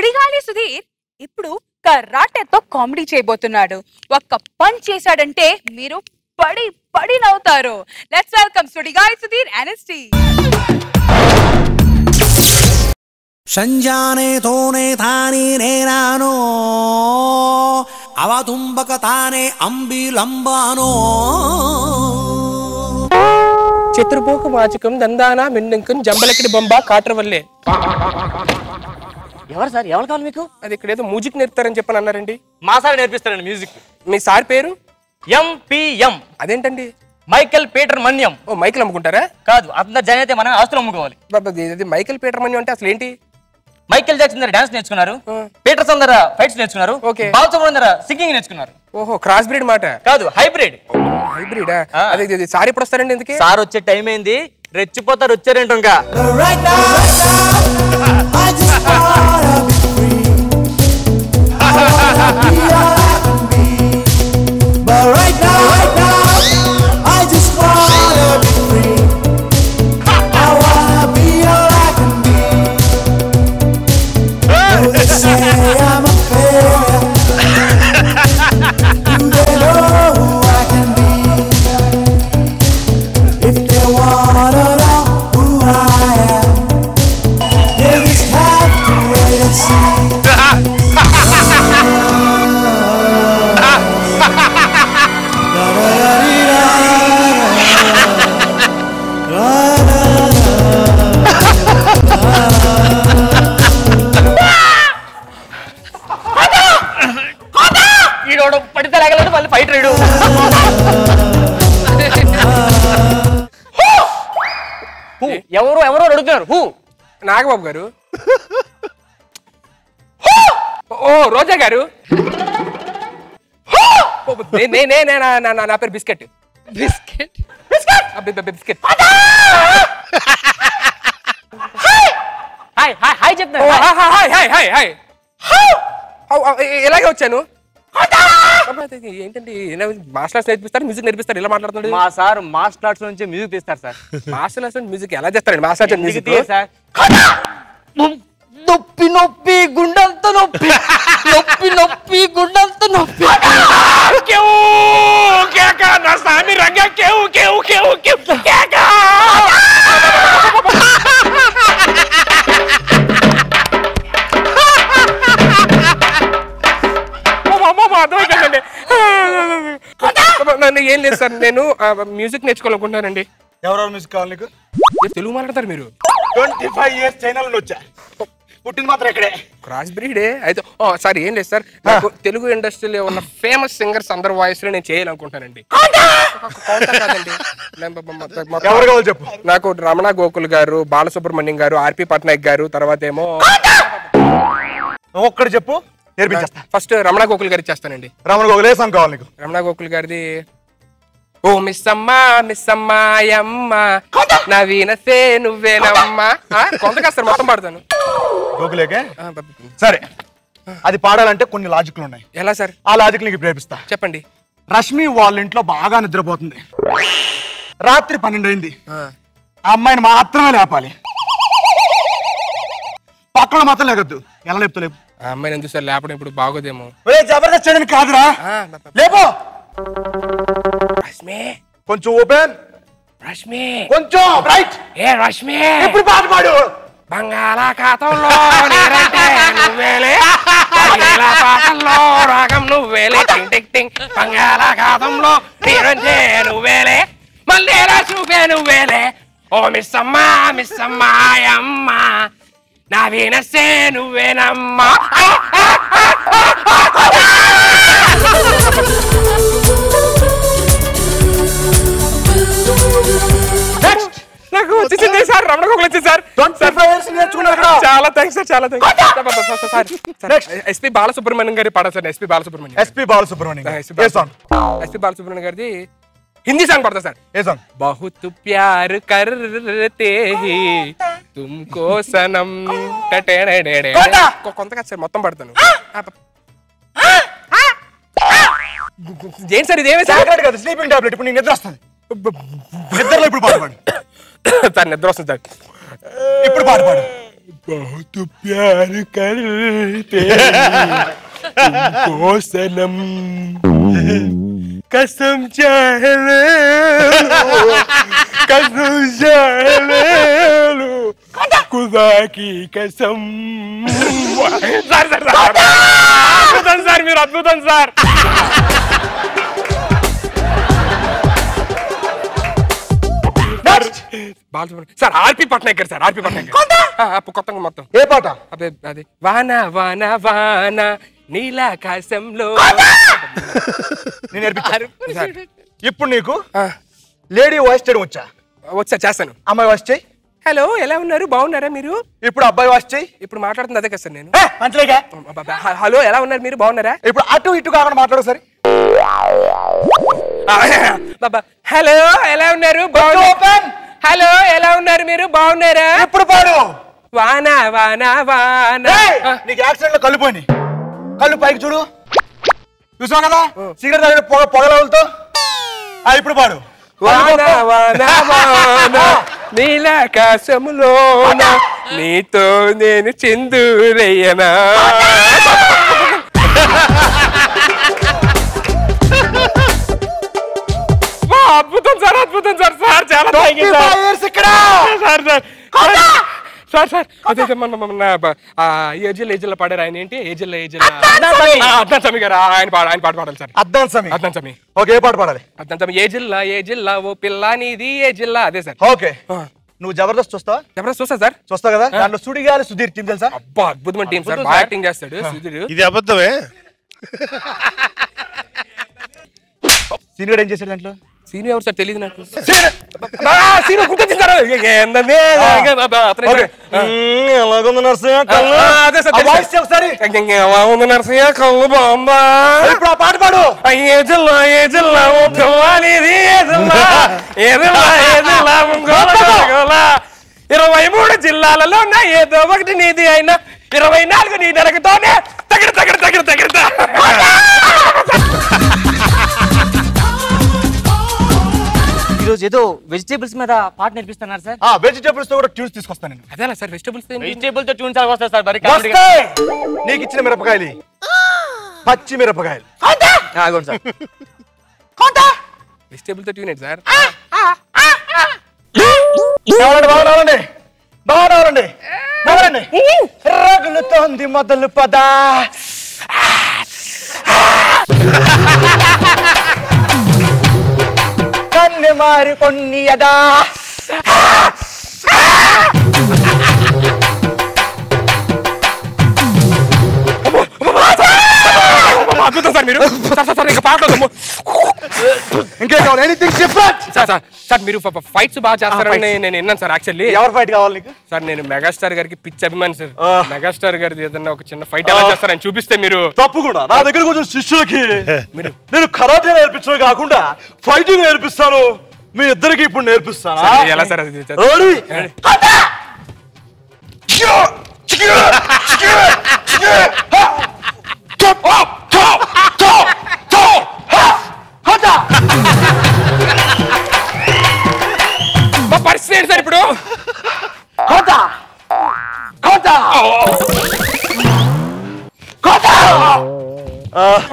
సుడిగాలి సుధీర్ ఇప్పుడు కరాటేతో కామెడీ చేయబోతున్నాడు. ఒక్క పంచ్ చేశాడంటే మీరు పడి పడి నవ్వుతారు. లెట్స్ వెల్కమ్ సుడిగాలి సుధీర్ ఎన్ఎస్టీ. సంజానే తోనే తాని నేనానో అవతుంబక తానే అంబిలంబానో చతుర్భోగ వాచకం దందానా మిన్నంకం జంబలకిడి బొంబ కాట్రవల్లే. ఎవరు సార్? ఎవరు కావాలి మీకు? అది ఇక్కడ ఏదో మ్యూజిక్ నేర్పుతారని చెప్పని అన్నారండి. మా సార్ నేర్పిస్తారండి మ్యూజిక్. మీ సార్ పేరు? ఎంపీఎం. అదేంటండి? మైకేల్ పీటర్ మన్యం. ఓ మైకిల్ అమ్ముకుంటారా? కాదు, అందరు జాయిన్ అయితే మనం ఆస్తులు అమ్ముకోవాలి. మైకిల్ పీటర్ మన్యం అంటే అసలు ఏంటి? మైకేల్ జాక్సన్ దగ్గర డాన్స్ నేర్చుకున్నారు, పీటర్సన్ దగ్గర ఫైట్స్ నేర్చుకున్నారు, బాలసుబ్రహ్మణ్యం దగ్గర సింగింగ్ నేర్చుకున్నారు. ఓహో, క్రాస్ బ్రీడ్ మాట. కాదు, హైబ్రిడ్. హైబ్రిడా? అదే సార్ ఎప్పుడు వస్తారండి? ఎందుకు సార్ వచ్చే టైం అయింది, రెచ్చిపోతారు వచ్చారేంటో. ఇంకా పడితే లాగలేదు, మళ్ళీ ఫైట్ రేడు. ఎవరు ఎవరో అడుగుతున్నారు. హూ? నాగబాబు గారు. ఓ రోజా గారు. నా పేరు biscuit. Biscuit biscuit. Hi hi hi చెప్తాను. ఇలాగే వచ్చాను. ఏంటండి మార్షల్ ఆర్ట్స్ నేర్పిస్తారు, మ్యూజిక్ నేర్పిస్తారు, ఇలా మాట్లాడుతున్నాడు. మా సార్ మార్షల్ ఆర్ట్స్ నుంచి మ్యూజిక్ తీస్తారు సార్. మార్షల్ ఆర్ట్స్ మ్యూజిక్ ఎలా చేస్తారండి? Martial arts music sir. నొప్పి నొప్పి గుండంత నొప్పి, నొప్పి నొప్పి గుండంత నొప్పి. నా సామి రంగా కేవు కేవు కేవు కేవు. అర్థమైందండి. ఏం లేదు సార్, నేను మ్యూజిక్ నేర్చుకోవాలనుకుంటున్నానండి. ఎవరెవరు మ్యూజిక్ కావాలి నీకు? తెలుగు మాట్లాడతారు మీరు? 25 years చైనా నుండి వచ్చా, పుట్టింది మాత్రం ఇక్కడే. క్రాస్ బ్రీడే అయితే. సార్ ఏం లేదు సార్, నాకు తెలుగు ఇండస్ట్రీలో ఉన్న ఫేమస్ సింగర్స్ అందరి వాయిస్ లో నేను చేయాలనుకుంటానండి. ఎవరు కావాలి చెప్పు. నాకు రమణ గోకుల్ గారు, బాలసుబ్రహ్మణ్యం గారు, ఆర్పి పట్నాయక్ గారు, తర్వాత ఏమో ఒక్కటి చెప్పు, నేర్పించేస్తా. ఫస్ట్ రమణ గోకుల్ గారు ఇచ్చేస్తానండి. రమణ గోకుల్ ఏ సాంగ్ కావాలి నీకు? రమణ గోకుల్ గారిది ఓ మిస్సమ్మా మిస్సమ్మాయమ్మ నవీనసే నువ్వేనమ్మా. కొంతకాస్తారు మొత్తం పాడతాను. గోకులేకే సరే. అది పాడాలంటే కొన్ని లాజిక్లు ఉన్నాయి. ఎలా సార్? ఆ లాజిక్ నీకు ప్రేపిస్తా. చెప్పండి. రష్మి వాళ్ళ ఇంట్లో బాగా నిద్రపోతుంది. రాత్రి 12 అయింది. ఆ అమ్మాయిని మాత్రమే లేపాలి, పక్కన మాత్రం లేకొద్దు. ఎలా లేపుతలేపు? ఆ అమ్మాయిని ఎందుకు సార్ లేపడం? ఇప్పుడు బాగోదేమో. జబర్దస్త్ చేయడానికి కాదురా, లేపో. రష్మి కొంచెం ఓపెన్, రష్మి కొంచెం రైట్. ఏ రష్మి ఇప్పుడు పాట పాడు. బంగాళాఖాతంలో నీరంటే నువ్వేలే, బంగాళాఖాతంలో రాగం నువ్వేలే, టింగ్ టింగ్ టింగ్. బంగాళాఖాతంలో నీరంటే నువ్వేలే, మళ్ళీ చూపే నువ్వేలే. ఓ మిస్సమ్మా మిస్సమ్మాయమ్మ నా వీనసే నువ్వేనమ్మా. నాకు వచ్చేసింది సార్, రమణ గోకుల్ వచ్చింది సార్. చాలా థ్యాంక్స్ సార్, చాలా థ్యాంక్స్. ఎస్పీ బాలసుబ్రహ్మణ్యం గారి పాడా sir. SP Balasubrahmanyam. SP Balasubrahmanyam. SP Balasubrahmanyam గారిది హిందీ సాంగ్ పడతా సార్. ఏ సాంగ్? బహుత్ ప్యార్ కర్తే హీ తుమ్కో సనం. కొంత కాదు సార్, మొత్తం పడతాను. ఏంటి సార్ ఇదేమే సార్? Sleeping tablet. ఇప్పుడు నీకు నిద్ర వస్తుంది. నిద్రలో ఇప్పుడు పాట పాడు సార్. నిద్ర వస్తుంది సార్. ఇప్పుడు పాట పాడు. बहुत प्यार करते तुमको सनम कसम चाह ले लो खुदा की कसम సార్ మీరు అద్భుతం సార్ సార్ ఆర్పి పట్నాయక్ సార్ ఆర్పి పట్నాయక్ కొత్తగా మొత్తం ఏ పాట? అదే అదే వాన వాన వాన నీలాకాశంలో నేను నేర్పించాను. ఇప్పుడు నీకు లేడీ వాయిస్ చేయడం వచ్చా? వచ్చా చేస్తాను. అమ్మాయి వాయిస్ చేయి. హలో ఎలా ఉన్నారు బాగున్నారా మీరు? ఇప్పుడు అబ్బాయి వాయిస్ చేయి. ఇప్పుడు మాట్లాడుతుంది అదే కదా సార్ నేను. హలో ఎలా ఉన్నారు మీరు బాగున్నారా? ఇప్పుడు అటు ఇటు కాకుండా మాట్లాడు సరే. హలో ఎలా ఉన్నారు హలో ఎలా ఉన్నారు మీరు బాగున్నారా? ఇప్పుడు పాడు. వాన వాన వాన. నీకు యాక్సిడెంట్ లో కలిపోయి కళ్ళు పైకి చూడు. చూసావు కదా సిగరెట్ తాగిన పొగలతో. ఇప్పుడు పాడు. వాన వాన వాన నీలాకాశములోన నీతో నేను చిందురయ్యనా. అద్భుతం సార్ అద్భుతం సార్ సార్ చాలా సార్ సార్ అదే మన ఏజిల్ పాడారు ఆయన ఏంటి ఏజిల్ అద్దాన్ స్వామి గారు ఆయన పాట పాడాలి సార్. అద్దాన్ స్వామి ఓకే. ఏ పాట పాడాలి? అద్దాన్ స్వామి ఏ జిల్లా ఓ పిల్ల నీది ఏ జిల్లా అదే సార్. ఓకే నువ్వు జబర్దస్త్ చూస్తావా? జబర్దస్త్ చూస్తా సార్. చూస్తావు కదా దాంట్లో సుడిగాలి సుధీర్ టీం తెలుసా? అబ్బా అద్భుతమైన టీం సార్ బాగా యాక్టింగ్ చేస్తాడు సుధీర్. ఇది అబద్ధమే. సీనియర్ ఏం చేశాడు దాంట్లో? సీనియర్ ఎవరు సార్ తెలియదు నాకు. నర్సయ్య కళ్ళు బాగుందా? ఇప్పుడు ఆ పాట పాడు. ఏ జిల్లా ఏ జిల్లా ఓ పిల్లనిది ఏ జిల్లా ఏ జిల్లా ఏ జిల్లా 23 జిల్లాలలో నా ఏదో ఒకటి నీది అయినా 24 నీ నరకతోనే తగిడ తగిడ తగిడ తగిడతా. ఈరోజు ఏదో వెజిటేబుల్స్ మీద పాట నేర్పిస్తున్నారు సార్. వెజిటేబుల్స్ తో కూడా ట్యూన్స్ తీసుకొస్తాను నేను. అదేనా సార్ వెజిటేబుల్స్ వెజిటేబుల్స్ తో ట్యూన్స్ వస్తాయి సార్. మరి నీకు ఇచ్చిన మిరపకాయలు పచ్చి మిరపకాయలు సార్ వెజిటేబుల్ తో ట్యూన్ ఏంటి సార్? రగులుతోంది మొదలు పదా కన్ను మారి కొన్ని అదా అద్భుతం సార్ మీరు. సార్ ఇంకా పాటలు ఇంకేం కావాలి? Anything different. సార్ మీరు ఫైట్స్ బాగా చేస్తారని నేను విన్నాను సార్. యాక్చువల్లీ ఎవరు ఫైట్ కావాలి నీకు? సార్ నేను మెగాస్టార్ గారికి పిచ్చి అభిమాని సార్. మెగాస్టార్ గారి ఏదన్నా ఒక చిన్న ఫైట్ ఎలా చేస్తారని చూపిస్తే మీరు. తప్పు కూడా నా దగ్గర కొంచెం శిష్యులకి నేను కరాటే నేర్పించడం కాకుండా ఫైటింగ్ నేర్పిస్తాను. మీ ఇద్దరికి ఇప్పుడు నేర్పిస్తాను. ఎలా సార్ అది? పరిస్థితి ఏంటి సార్ ఇప్పుడు?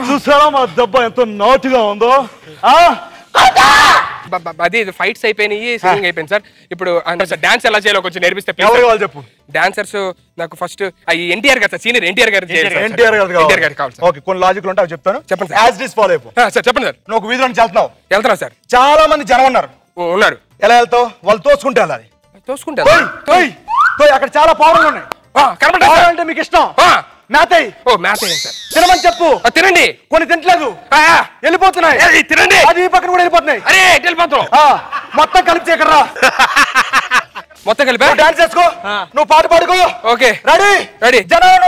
చూసారా మా దెబ్బ ఎంత నాటుగా ఉందో? అది ఫైట్స్ అయిపోయినాయి సింగింగ్ అయిపోయింది సార్. ఇప్పుడు డాన్స్ ఎలా చేయాలో కొంచెం నేర్పిస్తే చెప్పు. డాన్సర్స్ నాకు ఫస్ట్ ఎన్టీఆర్ గారు సార్ సీనియర్ ఎన్టీఆర్ గారు కావాలి. ఓకే కొన్ని లాజిక్ ఉంటాయి చెప్తాను. చెప్పండి యాజ్ ఇట్ ఫాలో అయిపో. సార్ చెప్పండి సార్. నువ్వు వీధిలో వెళ్తున్నావు. వెళ్తున్నా సార్. చాలా మంది జనం ఉన్నారు. ఎలా వెళ్తావు? వాళ్ళు తోసుకుంటే వెళ్ళాలి. తోసుకుంటా అక్కడ చాలా పౌడర్లు ఉన్నాయి. అంటే మీకు ఇష్టం మేతయ్. ఓ మేతయ్ సార్. తినమని చెప్పు. తినండి. కొన్ని తినట్లేదు వెళ్ళిపోతున్నాయి. తినండి. అది ఈ పక్కన కూడా వెళ్ళిపోతున్నాయి. అరే వెళ్ళిపోతావు. మొత్తం కలిపి ఎక్కడరా మొత్తం కలిపి డాన్స్ చేసుకో. నువ్వు పాట పాడుకో. Okay ready ready. జనాలు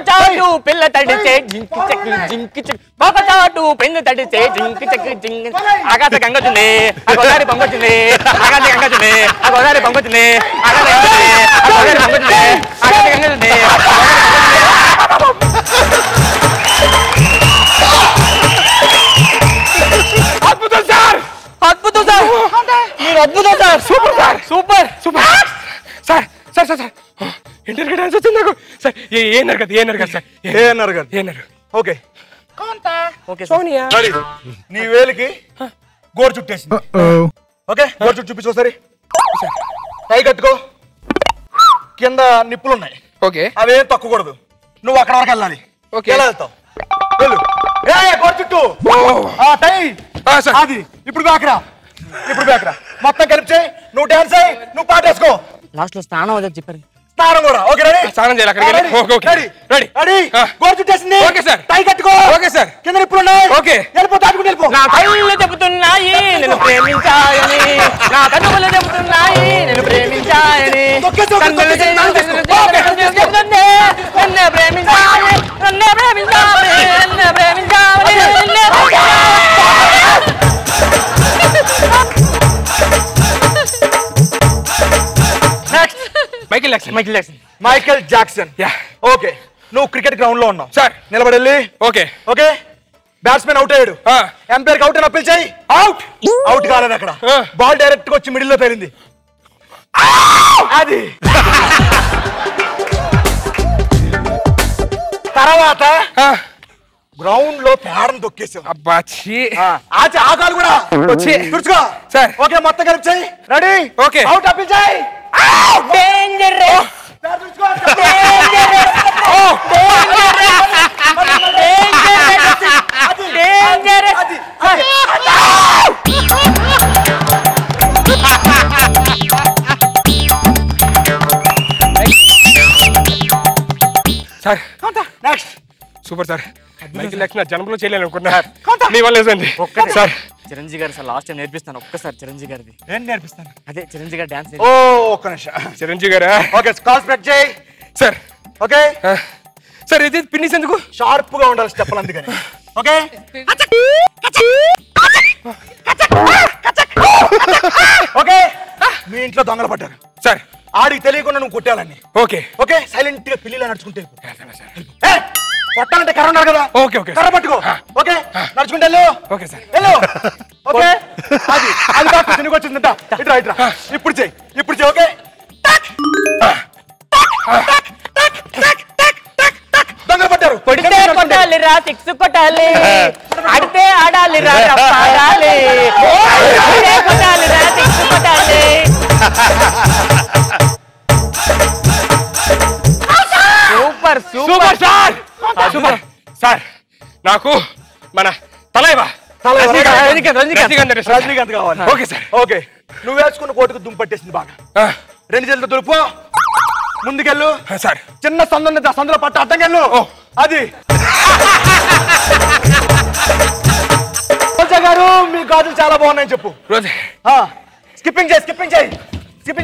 చాటు పిల్ల తడిచే జింకి చెక్కి జింకి చెక్ పాప చాటు పెన్ను తడిచే జింకి చెక్కి జింకి ఆకాశ గంగొచ్చింది ఆ గోదావరి పొంగొచ్చింది ఆకాశ గంగొచ్చింది ఆ గోదావరి పొంగొచ్చింది ఆకాశ గంగొచ్చింది ఆ గోదావరి పొంగొచ్చింది ఆకాశ గంగొచ్చింది. అద్భుతం సార్. అద్భుతం సార్. మీరు అద్భుతం sir. Super sir. Super super sir. Sir sir sir ANR కదా సార్ ఏఎన్ఆర్ గారు ANR. Okay okay Sonia. Ready. నీ వేలికి గోరు చుట్టేసింది. ఓకే గోరు చుట్టు చూపించు ఒకసారి. టై కట్టుకో. కింద నిప్పులు ఉన్నాయి, ఓకే అవేం తక్కువకూడదు. నువ్వు అక్కడ వరకు వెళ్ళాలి. ఓకే. ఎలా వెళ్తావు? వెళ్ళు. గోరు చుట్టూ టై. సార్. అది ఇప్పుడు బ్యాక్రా. మొత్తం కలిపి చేయి. నువ్వు డాన్స్ అయ్యి, నువ్వు పాటేసుకో. లాస్ట్ లో స్నానం అదే చెప్పారు. స్నానం కూడా. Okay ready. స్నానం చేయాలి అక్కడికి వెళ్ళి. Okay okay ready ready. Ready. గోరు చుట్టేసింది. Okay sir. టై కట్టుకో. Okay sir. కింద నిప్పులు ఉన్నాయి. ఓకే. వెళ్ళిపో, దాటుకుని వెళ్ళిపో. నా కళ్ళు చెబుతున్నాయి నిన్ను ప్రేమించాయని, నా కన్నులు చెబుతున్నాయి నిన్ను ప్రేమించాయని, కన్నులు చెబుతుందే నన్నే ప్రేమించాలి, నన్నే ప్రేమించాలి, నన్నే ప్రేమించాలి, నన్నే మైకేల్ జాక్సన్. యా. ఓకే, నువ్వు క్రికెట్ గ్రౌండ్ లో ఉన్నావు సార్. నిలబడెళ్ళి. ఓకే ఓకే, బ్యాట్స్మెన్ అవుట్ అయ్యాడు. ఎంపైర్ అవుట్ అని అప్పీల్ చేయి. అవుట్ కాలేదు అక్కడ. బాల్ డైరెక్ట్ గా వచ్చి మిడిల్ లో పేరింది. అది తర్వాత గ్రౌండ్ లో పేడను తొక్కేసావు. అబ్బా ఛీ. ఆచి ఆ కాలు కూడా వచ్చి. తుడుచుకో సార్. ఓకే, మొత్తం కలిపి చేయి. రెడీ. ఓకే. అవుట్ అప్పీల్ చేయి. పేడ తుడుచుకో. Sir next. Super sir. Michael Jackson జన్మలో చేయలేను అనుకున్నా. మీ వల్ల లేదండి సార్. చిరంజీవి గారు సార్ లాస్ట్ టైం నేర్పిస్తాను ఒక్కసారి. చిరంజీవి గారిది ఏం నేర్పిస్తాను? అదే చిరంజీవి గారు డాన్స్. ఓ ఒక్క నిమిషం. చిరంజీవి గారా? ఓకే, కాల్ స్ప్రెడ్ చేయి. సార్. ఓకే సార్ ఇది పిన్నిస్ ఎందుకు? షార్ప్ గా ఉండాలి స్టెప్పులు అందుకని. Okay okay. మీ ఇంట్లో దొంగలు పడ్డారు సార్. ఆడికి తెలియకుండా నువ్వు కొట్టాలని. ఓకే ఓకే, సైలెంట్ గా పిల్లిలా నడుచుకుంటే కొట్టాలంటే కర్ర ఉండాలి కదా. ఓకే ఓకే కర్ర పట్టుకో. ఓకే, నడుచుకుంటే వెళ్ళు. Okay sir. వెళ్ళు. ఓకే, అది అది కాదు తిరిగి వచ్చిందంట. ఇట్రా ఇట్రా. ఇప్పుడు చెయ్యి. ఓకే. దొంగలు పడ్డారు. కొడితే కొట్టాలి రా, సిక్స్ కొట్టాలి, ఆడితే ఆడాలి రా, ఆడాలి, కొట్టాలి రా, సిక్స్ కొట్టాలి. Super super sir. Super sir. నాకు మన తలైవా రజనీకాంత్ కావాలి. Okay sir. ఓకే, నువ్వు వేసుకున్న కోటుకు దుమ్ము పట్టేసింది బాగా. రెండు చేతులతో దులుపు. ముందుకెళ్ళు సార్. చిన్న సందులో సందులో పట్ట అడ్డంకెళ్ళు. అది గారు మీ గాజులు చాలా బాగున్నాయని చెప్పు. రోజు స్కిప్పింగ్ చేయి.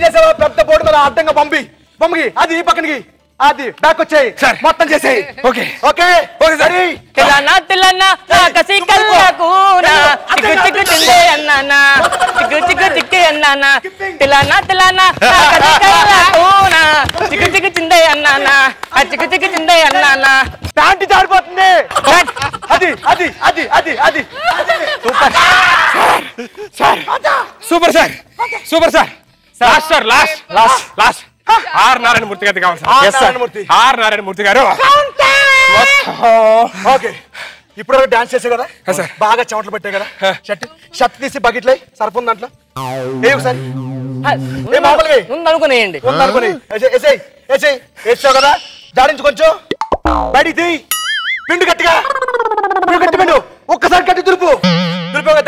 చేసావా? పెద్ద బోర్డు మీద అడ్డంగా పంపి అది ఈ పక్కనికి. అది బ్యాక్ వచ్చాయి సార్. మొత్తం చేసేయి. Okay okay okay sir. తెలనా తెలనా కసి కల్లాకునా చిక్కు చిక్కు చిందే అన్నానా చిక్కు చిక్కు చిక్కి అన్నానా తెలనా తెలనా కసి కల్లాకునా చిక్కు చిక్కు చిందే అన్నానా ఆ చిక్కు చిక్కు చిందే అన్నానా ప్యాంట్ జారిపోతుంది. అది అది అది అది అది super sir. Super sir. Super sir. Last sir. Last R Narayanamurthy గారికి కావాలి సార్. ఆర్ నారాయణమూర్తి గారు. ఓకే, ఇప్పుడు డాన్స్ చేసే కదా సార్. బాగా చెమటలు పెట్టాయి కదా. షర్ట్ తీసి బకెట్లో సర్ఫ్ ఉంది దాంట్లో. ఒకసారి ముందు అనుకునేయండి. వేసావు కదా, జాడించు కొంచెం. బయటికి తీ. పిండు గట్టిగా. గట్టి పిండు. ఒక్కసారి గట్టి దులుపు.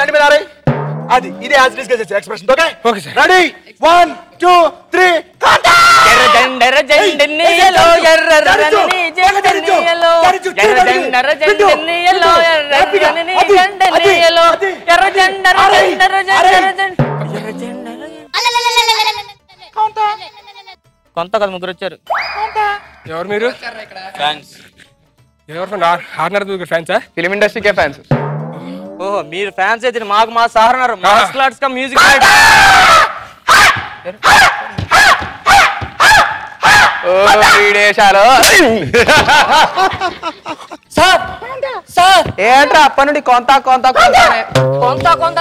దండి మీద ఆరాయి. అది ఇదే expression. Okay okay sir. Ready. 1 2 3 ఎర్ర జెండెన్నీయలో ఎర్ర రన్నీ జెండెన్నీయలో ఎర్ర జెండెర్ర జెండెన్నీయలో ఎర్ర రన్నీ జెండెన్నీయలో ఎర్ర జెండెర్ర జెండెర్ర ఎర్ర జెండెర్ర కొంత కదా ముగ్గురు వచ్చారు. ఎవరు మీరు? ఫ్యాన్స్. ఎవరు ఆర్ నారాయణమూర్తి ఫ్యాన్సా? ఫిలిం ఇండస్ట్రీకే ఫ్యాన్స్. ఓహో, మీరు ఫ్యాన్స్ అయితే మాకు మా సారన్నారు. మార్షల్ ఆర్ట్స్ కా మ్యూజిక్ సార్ ఏంట్రా అప్ప నుండి కొంత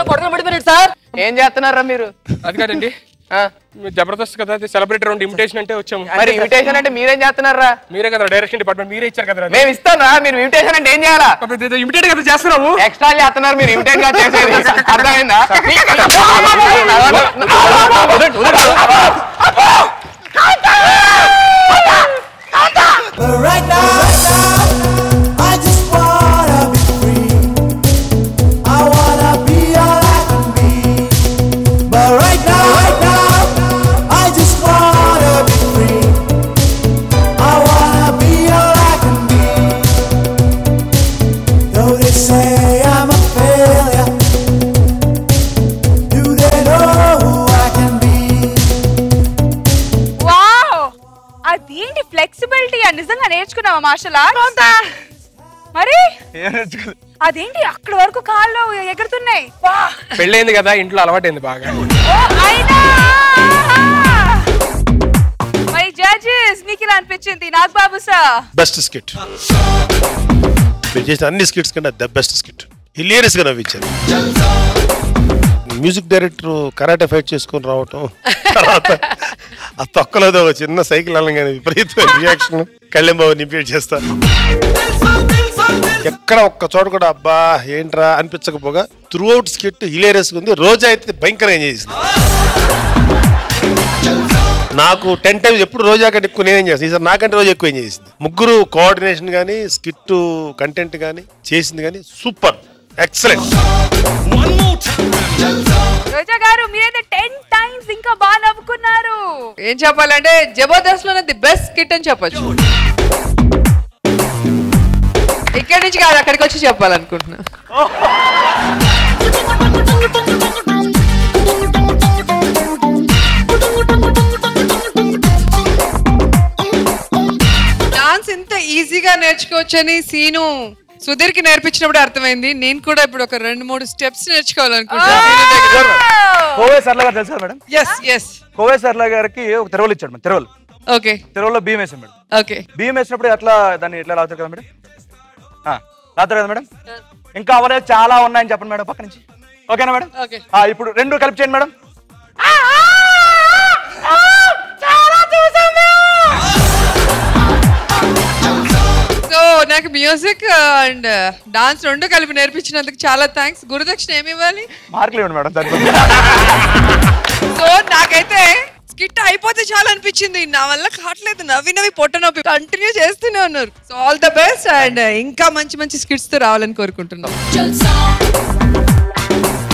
కొడుకులు పడిపోయాడు సార్. ఏం చేస్తున్నారా మీరు? అది కాదండి, జబర్దస్త్ కదా సెలబ్రిటీ రౌండ్ ఇన్విటేషన్ అంటే వచ్చాము. మరి ఇన్విటేషన్ అంటే మీరేం చేస్తున్నారా? మీరే కదా డైరెక్షన్ డిపార్ట్మెంట్, మీరే ఇచ్చారు కదా. మేము ఇస్తారా? మీరు ఇన్విటేషన్ అంటే ఏం చేయాలా? ఇన్విటేట్ కదా చేస్తున్నాము. ఎక్స్ట్రా చేస్తున్నారు మీరు, ఇన్విటేట్ గా చేసేది. అర్థమైందా? But right now, I just wanna be free. I wanna be all I can be. But right now, I just wanna be free. I wanna be all I can be. Though they say I'm a failure, do they know who I can be? Wow, అదేంటి flexibility నిజంగా నేర్చుకున్నావా martial arts? మరి అదేంటి అక్కడ వరకు కాళ్ళు ఎగురుతున్నాయి? పెళ్ళైంది కదా, ఇంట్లో అలవాటైంది బాగా. అయినా మరి జడ్జెస్ నీకు ఇలా అనిపించింది? నాగ్ బాబు సార్ బెస్ట్ స్కిట్ మీరు చేసిన అన్ని స్కిట్స్ కన్నా ద బెస్ట్ స్కిట్. హిలేరియస్ గా నవ్వించారు. మ్యూజిక్ డైరెక్టర్ కరాటే ఫైట్ చేసుకొని రావటం, తర్వాత ఆ తొక్కలేదో చిన్న సైకిల్ అనగానే విపరీతమైన రియాక్షన్, కళ్యాణ్ బాబు నింపేట్ చేస్తా. ఎక్కడ ఒక్క చోట కూడా అబ్బా ఏంట్రా అనిపించకపోగా త్రూ అవుట్ స్కిట్ హిలేరియస్ ఉంది. రోజా అయితే భయంకరంగా ఎంజాయ్ చేసింది. నాకు 10 times ఎప్పుడు రోజా కంటే ఎక్కువ నేనేం చేస్తాను, ఈసారి నాకంటే రోజు ఎక్కువ ఎంజాయ్ చేసింది. ముగ్గురు కోఆర్డినేషన్ కానీ స్కిట్ కంటెంట్ కానీ చేసింది కానీ సూపర్ ఎక్సలెంట్. రోజా గారు మీరైతే 10 times ఇంకా బాగా నవ్వుకున్నారు. ఏం చెప్పాలంటే జబర్దస్త్ లోనే ది బెస్ట్ స్కిట్ అని చెప్పొచ్చు. ఇక్కడి నుంచి కాదు అక్కడికి వచ్చి చెప్పాలనుకుంటున్నా. డాన్స్ ఇంత ఈజీగా నేర్చుకోవచ్చని సీను సుధీర్కి నేర్పించినప్పుడు అర్థమైంది. నేను కూడా ఇప్పుడు ఒక 2-3 స్టెప్స్ నేర్చుకోవాలనుకుంటున్నాను. కోవే సర్లా గారు తెలుసా మేడం? ఎస్ కోవే సర్లా గారికి ఒక తెరవలు ఇచ్చాడు మేడం. తెరవలు ఓకే, తెరవల్లో బియ్యం వేసాం మేడం. ఓకే, బియ్యం వేసినప్పుడు ఎట్లా దాన్ని ఎట్లా లాగుతారు కదా మేడం? లాగుతారు కదా మేడం. ఇంకా అవలేదు చాలా ఉన్నాయని చెప్పండి మేడం పక్క నుంచి. ఓకేనా మేడం? ఓకే. ఇప్పుడు 2 కలిపి చేయండి మేడం. సో నాకు మ్యూజిక్ అండ్ డాన్స్ 2 కలిపి నేర్పించినందుకు చాలా థ్యాంక్స్. గురుదక్షిణ ఏమి ఇవ్వాలి? మార్కులు ఇవ్వండి మేడం దాని. సో నాకైతే స్కిట్ అయిపోతే చాలా అనిపించింది. నా వల్ల కావట్లేదు, నవ్వి పొట్ట నొప్పి. కంటిన్యూ చేస్తూనే ఉన్నారు. So all the best and ఇంకా మంచి మంచి స్కిట్స్ తో రావాలని కోరుకుంటున్నాం.